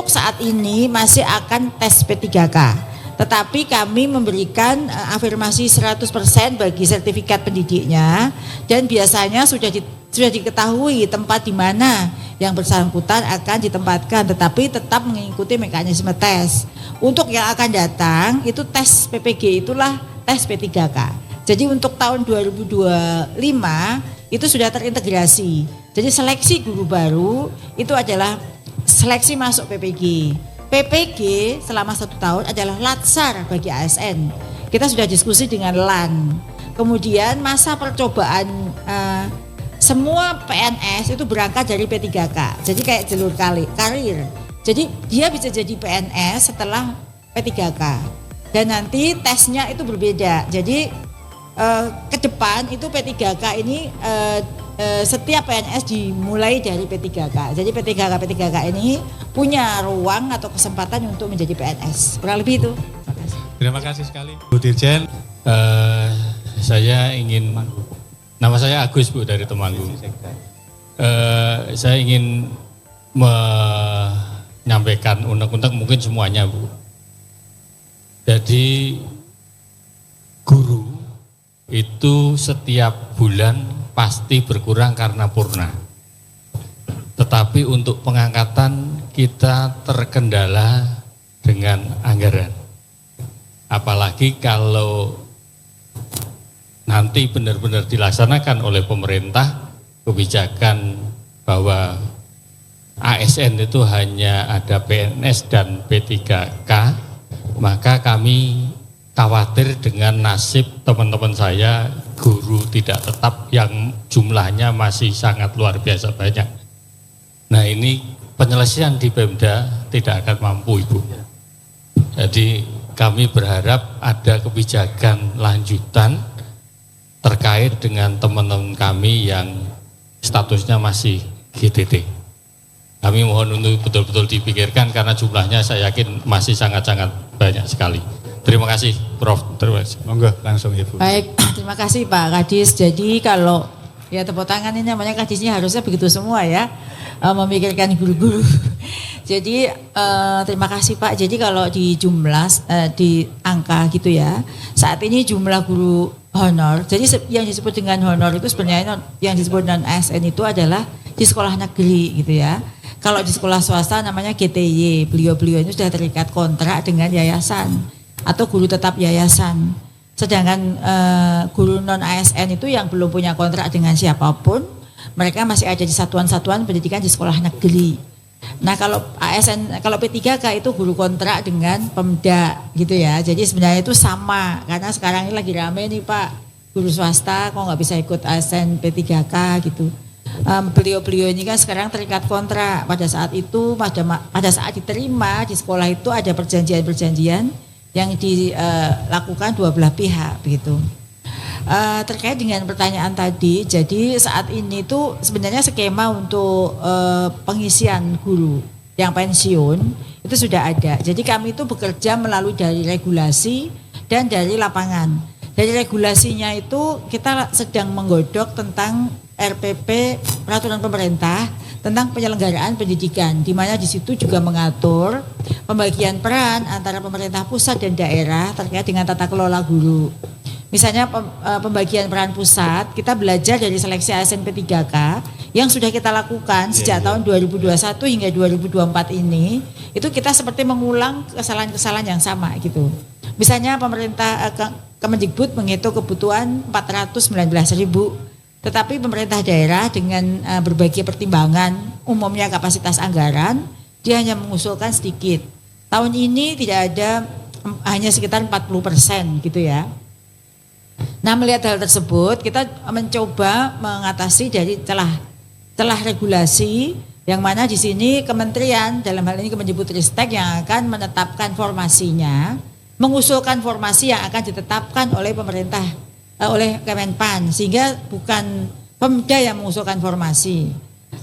untuk saat ini masih akan tes P3K. Tetapi kami memberikan afirmasi 100% bagi sertifikat pendidiknya, dan biasanya sudah diketahui tempat di mana yang bersangkutan akan ditempatkan, tetapi tetap mengikuti mekanisme tes. Untuk yang akan datang itu tes PPG itulah tes P3K. Jadi untuk tahun 2025 itu sudah terintegrasi. Jadi seleksi guru baru itu adalah seleksi masuk PPG. PPG selama 1 tahun adalah latsar bagi ASN. Kita sudah diskusi dengan LAN. Kemudian masa percobaan semua PNS itu berangkat dari P3K. Jadi kayak jalur karir. Jadi dia bisa jadi PNS setelah P3K. Dan nanti tesnya itu berbeda. Jadi ke depan itu P3K ini setiap PNS dimulai dari P3K. Jadi P3K ini punya ruang atau kesempatan untuk menjadi PNS. Kurang lebih itu. Terima kasih sekali Bu Dirjen. Saya ingin, nama saya Agus Bu dari Temanggung. Saya ingin menyampaikan unek-unek mungkin semuanya Bu. Jadi guru itu setiap bulan pasti berkurang karena purna. Tetapi untuk pengangkatan kita terkendala dengan anggaran. Apalagi kalau nanti benar-benar dilaksanakan oleh pemerintah kebijakan bahwa ASN itu hanya ada PNS dan P3K, maka kami khawatir dengan nasib teman-teman saya guru tidak tetap yang jumlahnya masih sangat luar biasa banyak. Nah ini penyelesaian di Pemda tidak akan mampu Ibu. Jadi kami berharap ada kebijakan lanjutan terkait dengan teman-teman kami yang statusnya masih GTT. Kami mohon untuk betul-betul dipikirkan karena jumlahnya saya yakin masih sangat-sangat banyak sekali. Terima kasih Prof. Terima kasih. Monggo langsung Ibu. Baik, terima kasih Pak Kadis. Jadi kalau ya tepuk tangan ini namanya Kadisnya harusnya begitu semua ya, memikirkan guru-guru. Jadi terima kasih Pak. Jadi kalau di jumlah di angka gitu ya, saat ini jumlah guru honor. Jadi yang disebut dengan honor itu sebenarnya yang disebut non ASN itu adalah di sekolah negeri gitu ya. Kalau di sekolah swasta namanya GTY. Beliau-beliau ini sudah terikat kontrak dengan yayasan atau guru tetap yayasan. Sedangkan guru non ASN itu yang belum punya kontrak dengan siapapun, mereka masih ada di satuan-satuan pendidikan di sekolah negeri. Nah kalau ASN, kalau P3K itu guru kontrak dengan Pemda gitu ya. Jadi sebenarnya itu sama, karena sekarang ini lagi rame nih Pak, guru swasta kok nggak bisa ikut ASN P3K gitu. Beliau-beliau ini kan sekarang terikat kontrak. Pada saat itu, pada saat diterima di sekolah itu ada perjanjian-perjanjian yang dilakukan dua belah pihak begitu. Terkait dengan pertanyaan tadi, jadi saat ini tuh sebenarnya skema untuk pengisian guru yang pensiun itu sudah ada. Jadi kami itu bekerja melalui dari regulasi dan dari lapangan. Dari regulasinya itu kita sedang menggodok tentang RPP peraturan pemerintah tentang penyelenggaraan pendidikan, di mana di situ juga mengatur pembagian peran antara pemerintah pusat dan daerah terkait dengan tata kelola guru. Misalnya pembagian peran pusat, kita belajar dari seleksi ASN P3K yang sudah kita lakukan sejak tahun 2021 hingga 2024 ini, itu kita seperti mengulang kesalahan-kesalahan yang sama gitu. Misalnya pemerintah Kemendikbud menghitung kebutuhan 419.000, tetapi pemerintah daerah dengan berbagai pertimbangan, umumnya kapasitas anggaran, dia hanya mengusulkan sedikit. Tahun ini tidak ada, hanya sekitar 40% gitu ya. Nah melihat hal tersebut, kita mencoba mengatasi dari celah regulasi, yang mana di sini kementerian, dalam hal ini Kemendikbudristek yang akan menetapkan formasinya, mengusulkan formasi yang akan ditetapkan oleh pemerintah, oleh Kemenpan, sehingga bukan Pemda yang mengusulkan formasi.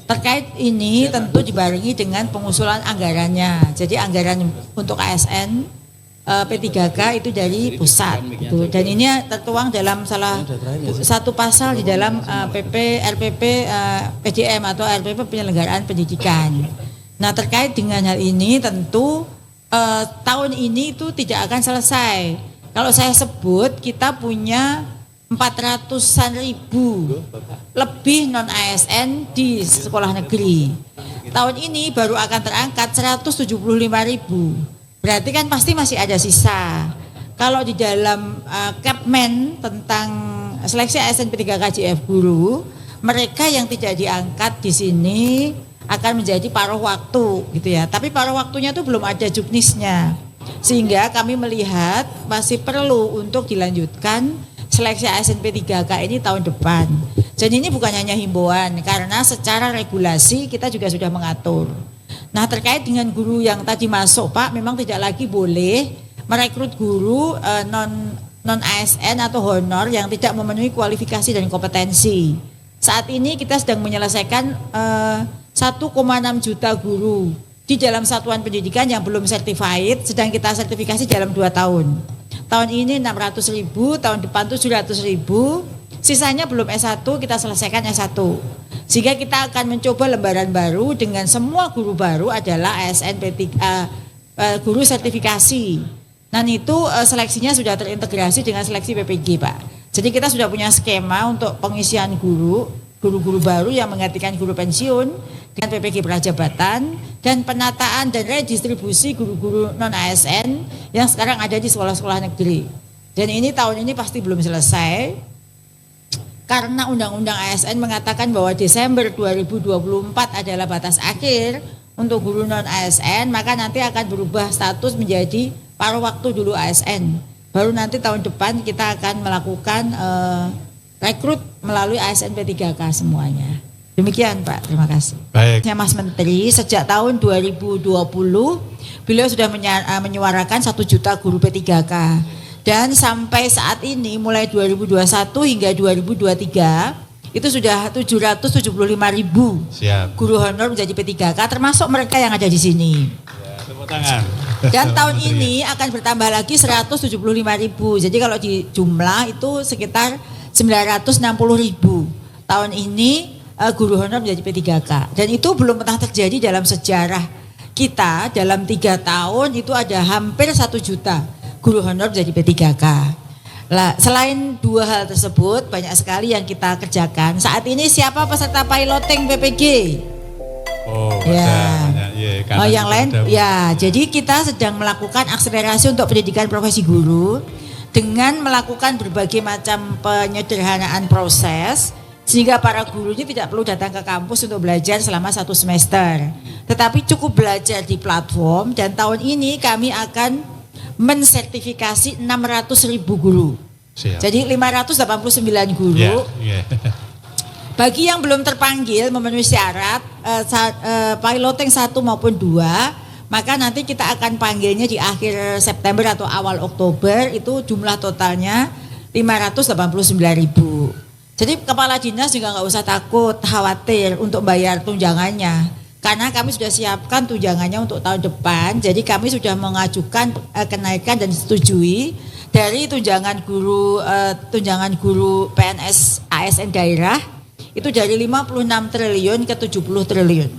Terkait ini tentu dibarengi dengan pengusulan anggarannya. Jadi anggaran untuk ASN P3K itu dari pusat gitu. Dan ini tertuang dalam salah satu pasal di dalam RPP PDM atau RPP penyelenggaraan pendidikan. Nah terkait dengan hal ini tentu tahun ini itu tidak akan selesai. Kalau saya sebut kita punya 400-an ribu lebih non ASN di sekolah negeri. Tahun ini baru akan terangkat 175 ribu. Berarti kan pasti masih ada sisa. Kalau di dalam Kepmen tentang seleksi ASN P3K JF guru, mereka yang tidak diangkat di sini akan menjadi paruh waktu gitu ya. Tapi paruh waktunya itu belum ada juknisnya. Sehingga kami melihat masih perlu untuk dilanjutkan seleksi ASN P3K ini tahun depan. Jadi ini bukan hanya himbauan karena secara regulasi kita juga sudah mengatur. Nah terkait dengan guru yang tadi masuk Pak, memang tidak lagi boleh merekrut guru non ASN atau honor yang tidak memenuhi kualifikasi dan kompetensi. Saat ini kita sedang menyelesaikan 1,6 juta guru di dalam satuan pendidikan yang belum certified, sedang kita sertifikasi dalam 2 tahun. Tahun ini 600 ribu, tahun depan 700 ribu, sisanya belum S1, kita selesaikan S1. Sehingga kita akan mencoba lembaran baru dengan semua guru baru adalah ASN P3, guru sertifikasi. Dan itu seleksinya sudah terintegrasi dengan seleksi PPG Pak. Jadi kita sudah punya skema untuk pengisian guru-guru baru yang menggantikan guru pensiun dengan PPG Prajabatan dan penataan dan redistribusi guru-guru non-ASN yang sekarang ada di sekolah-sekolah negeri. Dan ini tahun ini pasti belum selesai karena Undang-Undang ASN mengatakan bahwa Desember 2024 adalah batas akhir untuk guru non-ASN, maka nanti akan berubah status menjadi paruh waktu dulu ASN. Baru nanti tahun depan kita akan melakukan rekrut melalui ASN P3K semuanya. Demikian Pak, terima kasih. Baik. Mas Menteri, sejak tahun 2020 beliau sudah menyuarakan 1 juta guru P3K. Dan sampai saat ini mulai 2021 hingga 2023 itu sudah 775 ribu guru honor menjadi P3K, termasuk mereka yang ada di sini. Ya, tepuk tangan. Dan tahun ini akan bertambah lagi 175 ribu. Jadi kalau di jumlah itu sekitar 960 ribu. Tahun ini guru honor menjadi P3K. Dan itu belum pernah terjadi dalam sejarah kita. Dalam 3 tahun itu ada hampir 1 juta guru honor menjadi P3K. Lah, selain 2 hal tersebut banyak sekali yang kita kerjakan. Saat ini siapa peserta piloting PPG? Oh, ya. Yang lain ya. Ya. Jadi kita sedang melakukan akselerasi untuk pendidikan profesi guru dengan melakukan berbagai macam penyederhanaan proses sehingga para guru ini tidak perlu datang ke kampus untuk belajar selama 1 semester. Tetapi cukup belajar di platform dan tahun ini kami akan mensertifikasi 600 ribu guru. Siap. Jadi 589 guru. Yeah. Bagi yang belum terpanggil memenuhi syarat piloting 1 maupun 2, maka nanti kita akan panggilnya di akhir September atau awal Oktober. Itu jumlah totalnya 589 ribu. Jadi kepala dinas juga nggak usah takut, khawatir untuk bayar tunjangannya. Karena kami sudah siapkan tunjangannya untuk tahun depan, jadi kami sudah mengajukan kenaikan dan disetujui dari tunjangan guru PNS ASN daerah itu dari 56 triliun ke 70 triliun.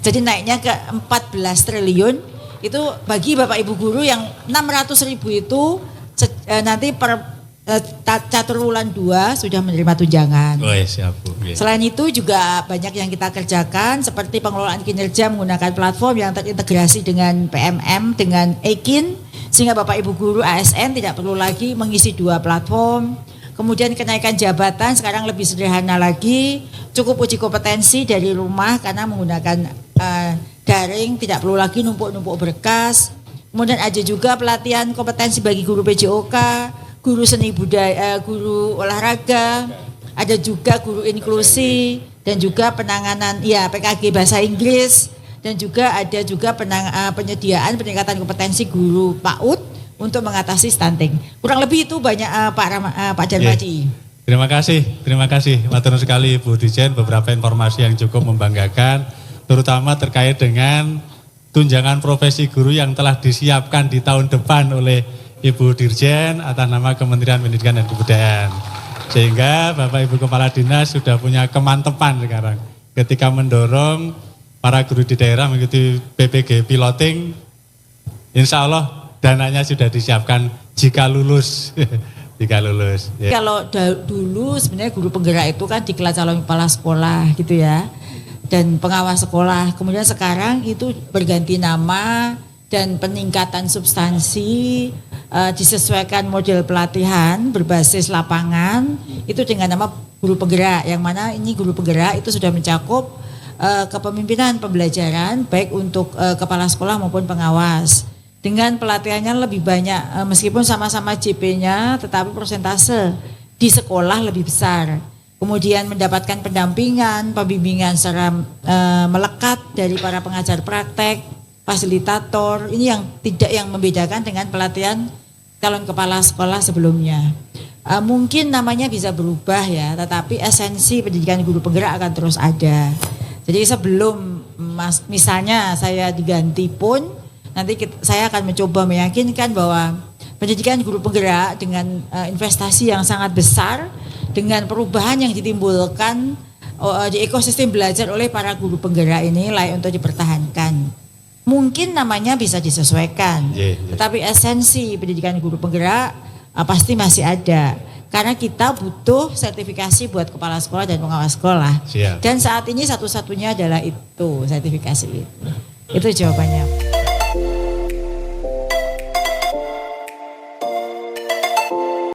Jadi naiknya ke 14 triliun itu bagi Bapak Ibu guru yang 600 ribu itu nanti per catur bulan 2 sudah menerima tunjangan. Oh ya, siap Bu. Yeah. Selain itu juga banyak yang kita kerjakan seperti pengelolaan kinerja menggunakan platform yang terintegrasi dengan PMM, dengan Ekin, sehingga Bapak Ibu guru ASN tidak perlu lagi mengisi 2 platform. Kemudian kenaikan jabatan sekarang lebih sederhana lagi, cukup uji kompetensi dari rumah karena menggunakan daring, tidak perlu lagi numpuk-numpuk berkas. Kemudian ada juga pelatihan kompetensi bagi guru PJOK, guru seni budaya, guru olahraga, ada juga guru inklusi dan juga penanganan PKG bahasa Inggris dan juga ada juga penyediaan peningkatan kompetensi guru PAUD untuk mengatasi stunting. Kurang lebih itu banyak Pak Darmadi. Terima kasih matur sekali Bu Dirjen, beberapa informasi yang cukup membanggakan terutama terkait dengan tunjangan profesi guru yang telah disiapkan di tahun depan oleh Ibu Dirjen atas nama Kementerian Pendidikan dan Kebudayaan. Sehingga Bapak Ibu Kepala Dinas sudah punya kemantepan sekarang ketika mendorong para guru di daerah mengikuti PPG piloting, insya Allah dananya sudah disiapkan jika lulus. Jika lulus. Ya. Kalau dulu sebenarnya guru penggerak itu kan diklat calon kepala sekolah gitu ya. Dan pengawas sekolah. Kemudian sekarang itu berganti nama dan peningkatan substansi disesuaikan model pelatihan berbasis lapangan itu dengan nama guru penggerak. Yang mana ini guru penggerak itu sudah mencakup kepemimpinan pembelajaran baik untuk kepala sekolah maupun pengawas. Dengan pelatihannya lebih banyak meskipun sama-sama JP-nya tetapi persentase di sekolah lebih besar. Kemudian mendapatkan pendampingan, pembimbingan secara melekat dari para pengajar praktek, fasilitator. Ini yang tidak yang membedakan dengan pelatihan calon kepala sekolah sebelumnya. Mungkin namanya bisa berubah ya, tetapi esensi pendidikan guru penggerak akan terus ada. Jadi sebelum misalnya saya diganti pun, nanti saya akan mencoba meyakinkan bahwa pendidikan guru penggerak dengan investasi yang sangat besar, dengan perubahan yang ditimbulkan di ekosistem belajar oleh para guru penggerak ini layak untuk dipertahankan. Mungkin namanya bisa disesuaikan, tetapi esensi pendidikan guru penggerak pasti masih ada. Karena kita butuh sertifikasi buat kepala sekolah dan pengawas sekolah. Siap. Dan saat ini satu-satunya adalah itu, sertifikasi itu. Itu jawabannya.